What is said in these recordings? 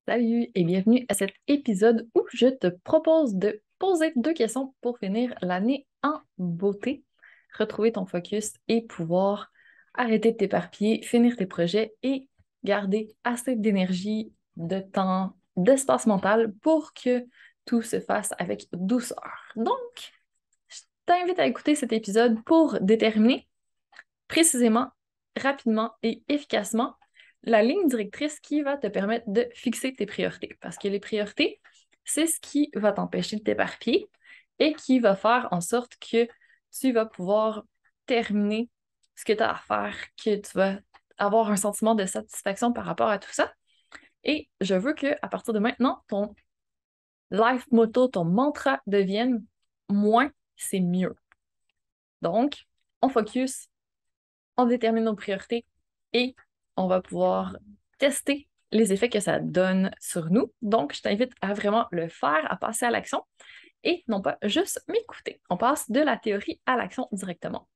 Salut et bienvenue à cet épisode où je te propose de poser 2 questions pour finir l'année en beauté, retrouver ton focus et pouvoir arrêter de t'éparpiller, finir tes projets et garder assez d'énergie, de temps, d'espace mental pour que tout se fasse avec douceur. Donc, je t'invite à écouter cet épisode pour déterminer précisément, rapidement et efficacement la ligne directrice qui va te permettre de fixer tes priorités. Parce que les priorités, c'est ce qui va t'empêcher de t'éparpiller et qui va faire en sorte que tu vas pouvoir terminer ce que tu as à faire, que tu vas avoir un sentiment de satisfaction par rapport à tout ça. Et je veux que à partir de maintenant, ton life motto, ton mantra devienne moins, c'est mieux. Donc, on focus, on détermine nos priorités et on va pouvoir tester les effets que ça donne sur nous. Donc, je t'invite à vraiment le faire, à passer à l'action et non pas juste m'écouter. On passe de la théorie à l'action directement.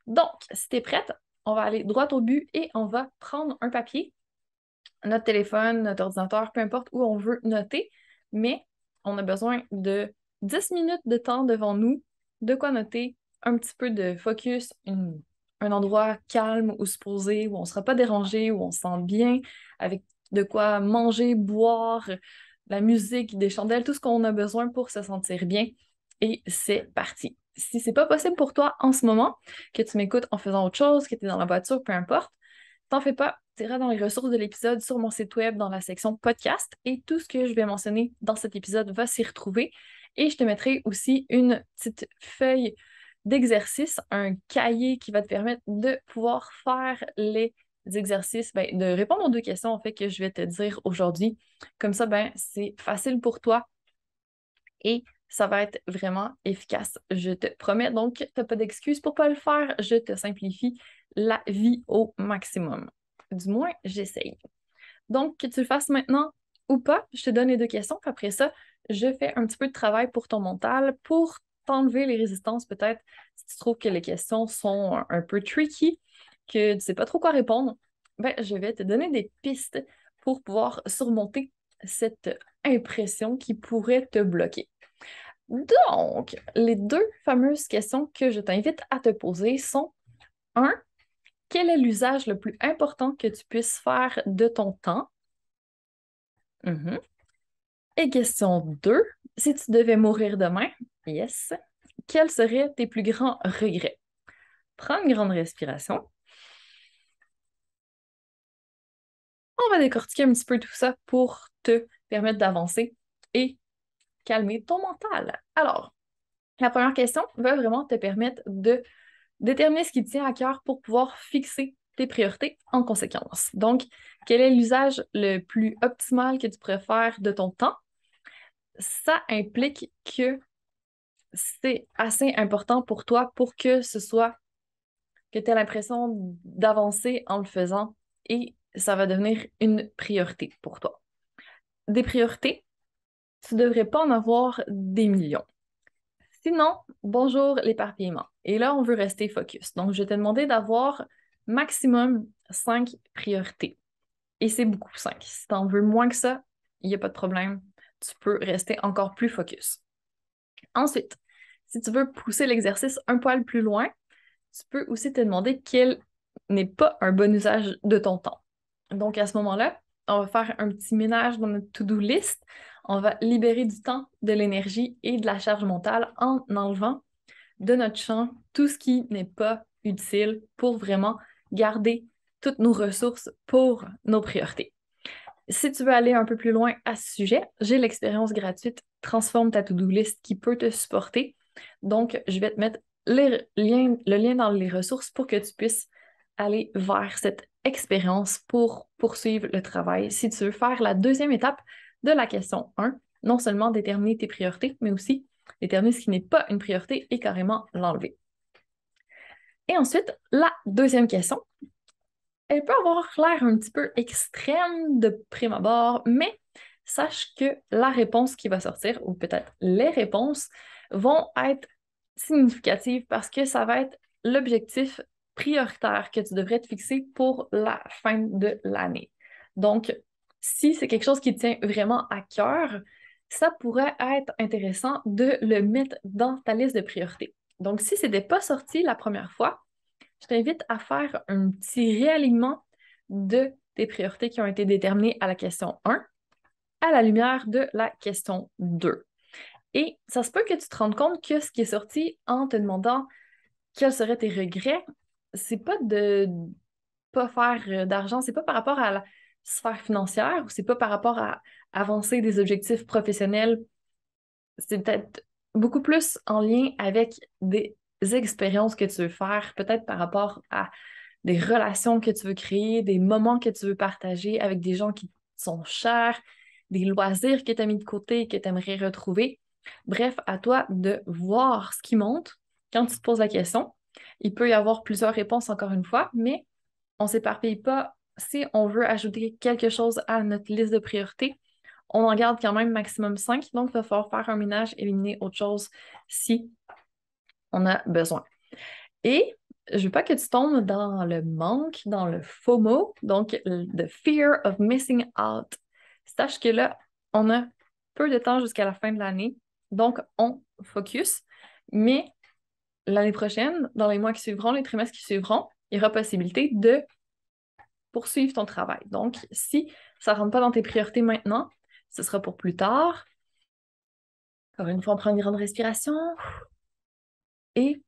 Donc, si tu es prête, on va aller droit au but et on va prendre un papier, notre téléphone, notre ordinateur, peu importe où on veut noter, mais on a besoin de 10 minutes de temps devant nous, de quoi noter, un petit peu de focus, un endroit calme où se poser, où on ne sera pas dérangé, où on se sent bien, avec de quoi manger, boire, la musique, des chandelles, tout ce qu'on a besoin pour se sentir bien. Et c'est parti. Si c'est pas possible pour toi en ce moment, que tu m'écoutes en faisant autre chose, que tu es dans la voiture, peu importe, t'en fais pas, tu iras dans les ressources de l'épisode sur mon site web dans la section podcast et tout ce que je vais mentionner dans cet épisode va s'y retrouver. Et je te mettrai aussi une petite feuille d'exercice, un cahier qui va te permettre de pouvoir faire les exercices, ben, de répondre aux 2 questions en fait que je vais te dire aujourd'hui. Comme ça, ben, c'est facile pour toi et ça va être vraiment efficace. Je te promets. Donc, tu n'as pas d'excuse pour pas le faire. Je te simplifie la vie au maximum. Du moins, j'essaye. Donc, que tu le fasses maintenant ou pas, je te donne les 2 questions. Puis après ça, je fais un petit peu de travail pour ton mental, pour t'enlever les résistances peut-être si tu trouves que les questions sont un peu tricky, que tu ne sais pas trop quoi répondre. Ben, je vais te donner des pistes pour pouvoir surmonter cette impression qui pourrait te bloquer. Donc, les 2 fameuses questions que je t'invite à te poser sont, un, quel est l'usage le plus important que tu puisses faire de ton temps? Mhm. Et question 2, si tu devais mourir demain, yes, quels seraient tes plus grands regrets? Prends une grande respiration. On va décortiquer un petit peu tout ça pour te permettre d'avancer et calmer ton mental. Alors, la première question va vraiment te permettre de déterminer ce qui te tient à cœur pour pouvoir fixer tes priorités en conséquence. Donc, quel est l'usage le plus optimal que tu préfères de ton temps? Ça implique que c'est assez important pour toi pour que ce soit, que tu aies l'impression d'avancer en le faisant et ça va devenir une priorité pour toi. Des priorités, tu ne devrais pas en avoir des millions. Sinon, bonjour l'éparpillement. Et là, on veut rester focus. Donc, je vais te demander d'avoir maximum 5 priorités. Et c'est beaucoup 5. Si tu en veux moins que ça, il n'y a pas de problème. Tu peux rester encore plus focus. Ensuite, si tu veux pousser l'exercice un poil plus loin, tu peux aussi te demander quel n'est pas un bon usage de ton temps. Donc, à ce moment-là, on va faire un petit ménage dans notre to-do list. On va libérer du temps, de l'énergie et de la charge mentale en enlevant de notre champ tout ce qui n'est pas utile pour vraiment garder toutes nos ressources pour nos priorités. Si tu veux aller un peu plus loin à ce sujet, j'ai l'expérience gratuite Transforme ta to-do list qui peut te supporter. Donc, je vais te mettre le lien dans les ressources pour que tu puisses aller vers cette expérience pour poursuivre le travail. Si tu veux faire la deuxième étape de la question 1, non seulement déterminer tes priorités, mais aussi déterminer ce qui n'est pas une priorité et carrément l'enlever. Et ensuite, la deuxième question, elle peut avoir l'air un petit peu extrême de prime abord, mais sache que la réponse qui va sortir, ou peut-être les réponses, vont être significatives parce que ça va être l'objectif prioritaire que tu devrais te fixer pour la fin de l'année. Donc, si c'est quelque chose qui te tient vraiment à cœur, ça pourrait être intéressant de le mettre dans ta liste de priorités. Donc, si ce n'était pas sorti la première fois, je t'invite à faire un petit réalignement de tes priorités qui ont été déterminées à la question 1 à la lumière de la question 2. Et ça se peut que tu te rendes compte que ce qui est sorti en te demandant quels seraient tes regrets, c'est pas de pas faire d'argent, c'est pas par rapport à la sphère financière ou c'est pas par rapport à avancer des objectifs professionnels, c'est peut-être beaucoup plus en lien avec des expériences que tu veux faire, peut-être par rapport à des relations que tu veux créer, des moments que tu veux partager avec des gens qui te sont chers, des loisirs que tu as mis de côté et que tu aimerais retrouver. Bref, à toi de voir ce qui monte quand tu te poses la question. Il peut y avoir plusieurs réponses encore une fois, mais on ne s'éparpille pas. Si on veut ajouter quelque chose à notre liste de priorités, on en garde quand même maximum 5, donc il va falloir faire un ménage, éliminer autre chose si on a besoin. Et je veux pas que tu tombes dans le manque, dans le FOMO, donc the fear of missing out. Sache que là, on a peu de temps jusqu'à la fin de l'année, donc on focus, mais l'année prochaine, dans les mois qui suivront, les trimestres qui suivront, il y aura possibilité de poursuivre ton travail. Donc, si ça ne rentre pas dans tes priorités maintenant, ce sera pour plus tard. Encore une fois, on prend une grande respiration et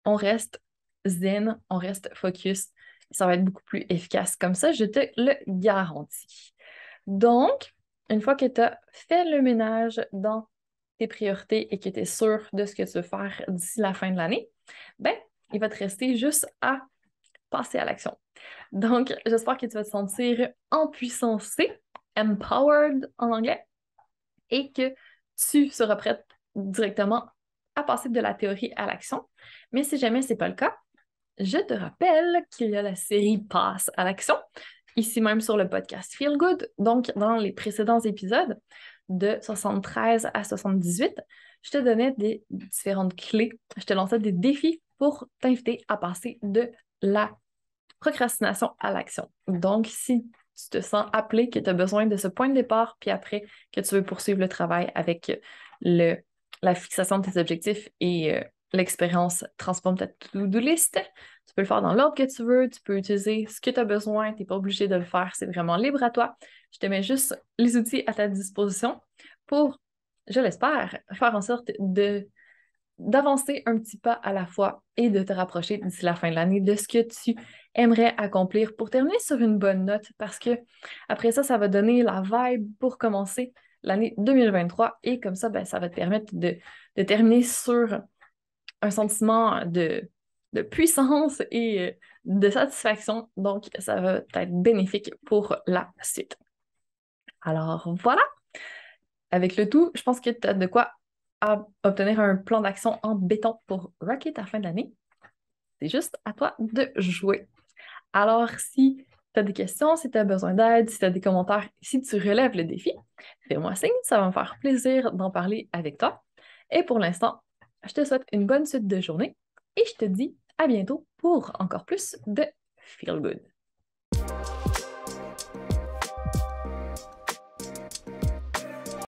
on reste zen, on reste focus. Ça va être beaucoup plus efficace. Comme ça, je te le garantis. Donc, une fois que tu as fait le ménage dans tes priorités et que tu es sûr de ce que tu veux faire d'ici la fin de l'année, ben, il va te rester juste à passer à l'action. Donc, j'espère que tu vas te sentir empuissancé, empowered en anglais, et que tu seras prête directement à passer de la théorie à l'action. Mais si jamais ce n'est pas le cas, je te rappelle qu'il y a la série Passe à l'action, ici même sur le podcast Feel Good. Donc, dans les précédents épisodes, de 73 à 78, je te donnais des différentes clés. Je te lançais des défis pour t'inviter à passer de la procrastination à l'action. Donc, si tu te sens appelé, que tu as besoin de ce point de départ, puis après que tu veux poursuivre le travail avec la fixation de tes objectifs et l'expérience transforme ta to-do list, tu peux le faire dans l'ordre que tu veux, tu peux utiliser ce que tu as besoin, tu n'es pas obligé de le faire, c'est vraiment libre à toi. Je te mets juste les outils à ta disposition pour, je l'espère, faire en sorte d'avancer un petit pas à la fois et de te rapprocher d'ici la fin de l'année de ce que tu aimerais accomplir pour terminer sur une bonne note parce que après ça, ça va donner la vibe pour commencer l'année 2023 et comme ça, ben, ça va te permettre de terminer sur un sentiment de puissance et de satisfaction. Donc, ça va être bénéfique pour la suite. Alors voilà, avec le tout, je pense que tu as de quoi à obtenir un plan d'action en béton pour rocker ta fin d'année. C'est juste à toi de jouer. Alors, si tu as des questions, si tu as besoin d'aide, si tu as des commentaires, si tu relèves le défi, fais-moi signe, ça va me faire plaisir d'en parler avec toi. Et pour l'instant, je te souhaite une bonne suite de journée et je te dis à bientôt pour encore plus de Feel Good.